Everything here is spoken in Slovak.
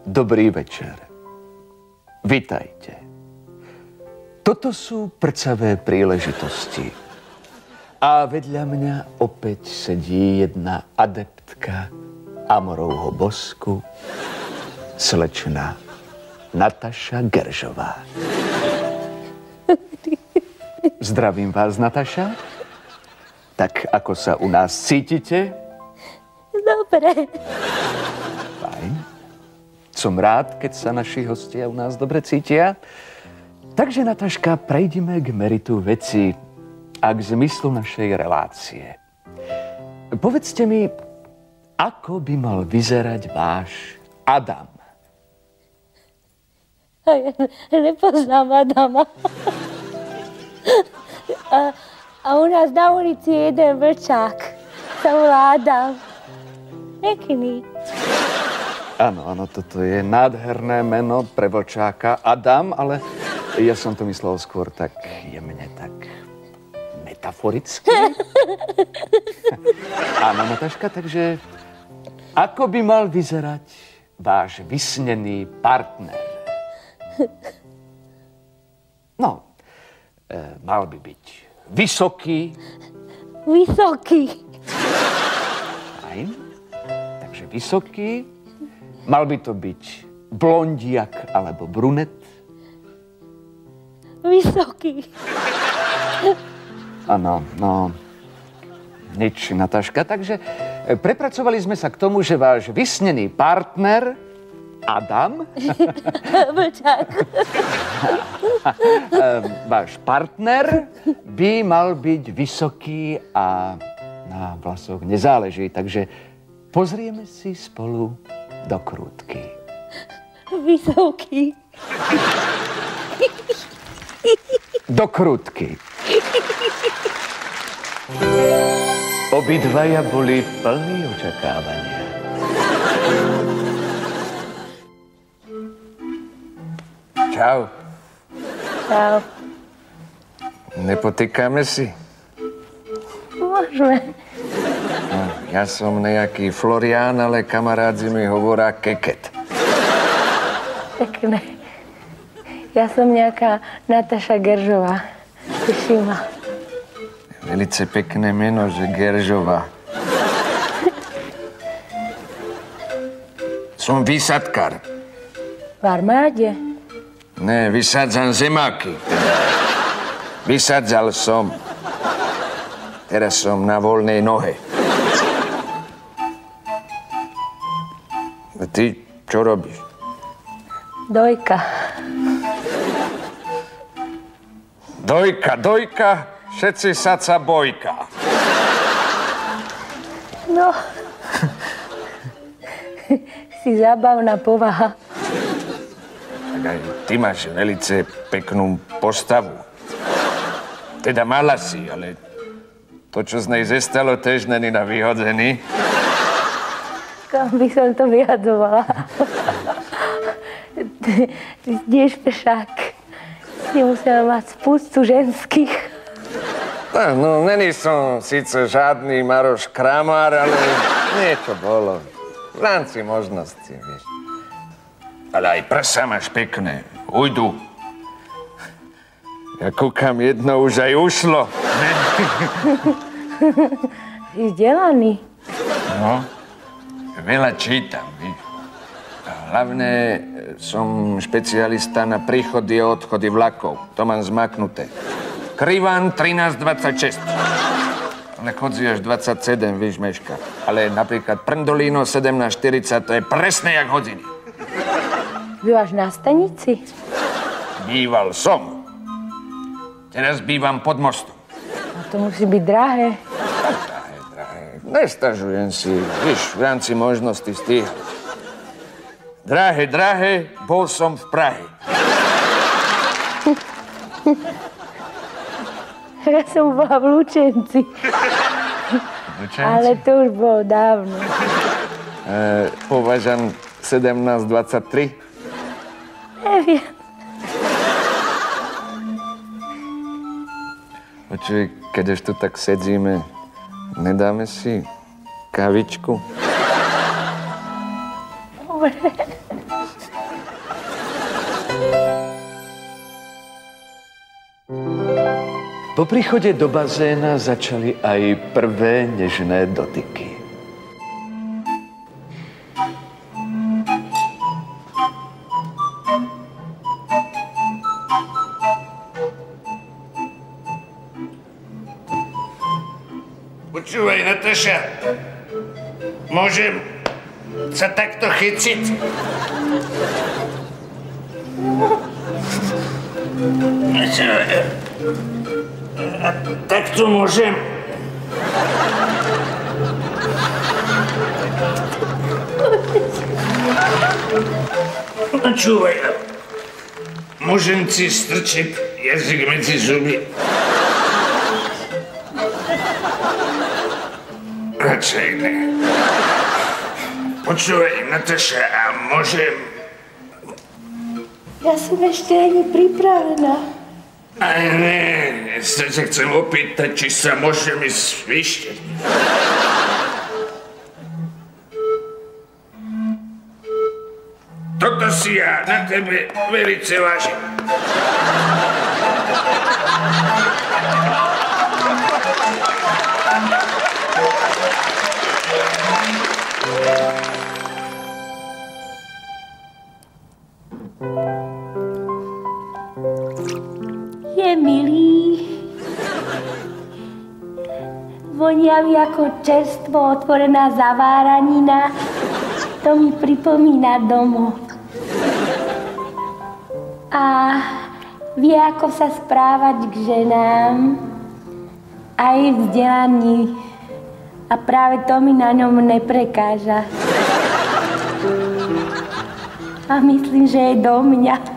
Dobrý večer. Vitajte. Toto sú prcavé príležitosti. A vedľa mňa opäť sedí jedna adeptka Amorovho bosku, slečna Nataša Geržová. Zdravím vás, Nataša. Tak, ako sa u nás cítite? Dobre. Fajn. Som rád, keď sa naši hostia u nás dobre cítia. Takže, Nataška, prejdime k meritu veci a k zmyslu našej relácie. Povedzte mi, ako by mal vyzerať váš Adam? Ja nepoznám Adama. A u nás na ulici je jeden vlčák. Sa volá Adam. Pekný. Áno, toto je nádherné meno pre vlčáka Adam, ale ja som to myslel skôr tak jemne, tak metaforicky. Áno, Nataška, takže ako by mal vyzerať váš vysnený partner? No, mal by byť vysoký. Vysoký. Fajn. Takže vysoký. Mal by to byť blondiak alebo brunet. Vysoký. Áno, no, nič, Nataška. Takže prepracovali sme sa k tomu, že váš vysnený partner, Adam, Vlčák. váš partner by mal byť vysoký a na vlasoch nezáleží. Takže pozrieme si spolu do krútky. Vysoký. Do krútky. Obidvaja boli plní očakávania. Čau. Čau. Nepotýkame si? Môžeme. No, ja som nejaký Florián, ale kamarádi mi hovorá Keket. Pekné. Ja som nejaká Nataša Geržová. Teší ma. Velice pekné meno, že Geržová. Som výsadkár. V armáde? Ne, vysádzam zemáky. Vysádzal som. Teraz som na voľnej nohe. A ty čo robíš? Dojka. Dojka, všetci sa bojka. No. Si zábavná povaha. Tak aj ty máš velice peknú postavu. Teda mala si, ale to, čo z nej zestalo, tež není na vyhodzený. Kam by som to vyhadzovala? Ty tiež pešák. Si musela mať spustu ženských. No, není som síce žiadny Maroš Kramár, ale niečo bolo. V rámci možnosti, vieš. Ale aj prsa máš pekné. Ujdu. Ja kúkam, jedno už aj ušlo. Si vzdelaný. No, veľa čítam, víš. Hlavne som špecialista na príchody a odchody vlakov. To mám zmaknuté. Krivan 13.26. Ale chodzi až 27, víš, meška. Ale napríklad Prndolino 17.40, to je presne jak hodiny. Bývaš na stanici? Býval som. Teraz bývam pod mostom. A to musí byť drahé. Drahé. Nestažujem si, víš, v rámci možnosti stíhať. Drahé, bol som v Prahe. Ja som bola v Lučenci. Ale to už bolo dávno. Považam 17.23. Neviem. Počuj, keď už tu tak sedíme, nedáme si kávičku? dobre. Po príchode do bazéna začali aj prvé nežné dotyky. Počúvaj, Nataša, môžem sa takto chyciť? A takto môžem? Počúvaj, môžem si strčiť jazyk medzi zuby? Radšej ne. Počúvaj, Nataša, a môžem... Ja som ešte ani pripravená. Aj ne, sa ťa chcem opýtať, či sa môžem ísť vyšťať. Toto si ja na tebe velice vážim. Je milý. Vonia mi ako čerstvo otvorená zaváranina. To mi pripomína domov. A vie, ako sa správať k ženám. Aj v vzdelaní. A práve to mi na ňom neprekáža. A myslím, že je do mňa.